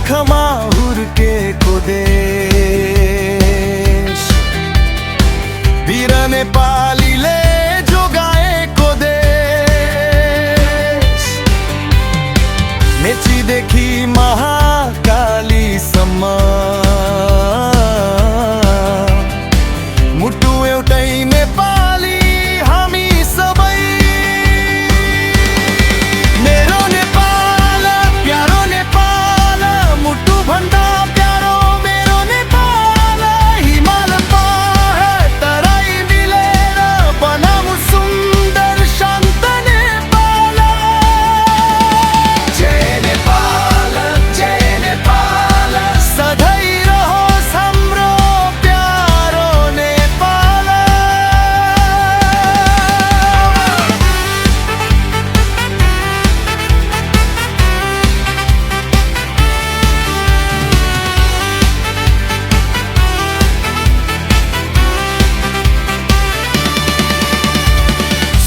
आँखामा हुर्केको देश, वीर नेपालीले जोगाएको देश। मेचीदेखि महाकालीसम्म मुटु एउटै नेपाली हामी सबै। मेरो नेपाल प्यारो नेपाल, मुटु भन्दा प्यारो मेरो नेपाल। हिमाल पहाड तराई मिलेर बनाऊ सुन्दर शान्त नेपाल। जय नेपाल जय नेपाल, सधैँ रहोस् हाम्रो प्यारो नेपाल।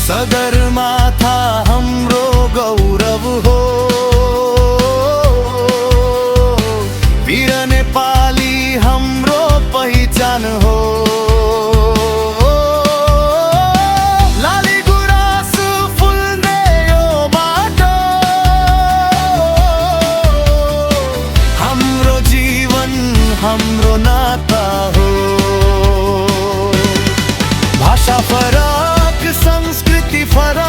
सगरमाथा हाम्रो गौरव हो, वीर नेपाली हाम्रो पहिचान हो। लाली गुराँस फुल्ने यो बाटो हाम्रो जीवन हाम्रो नाता हो। भाषा फरक संस्कृति फरक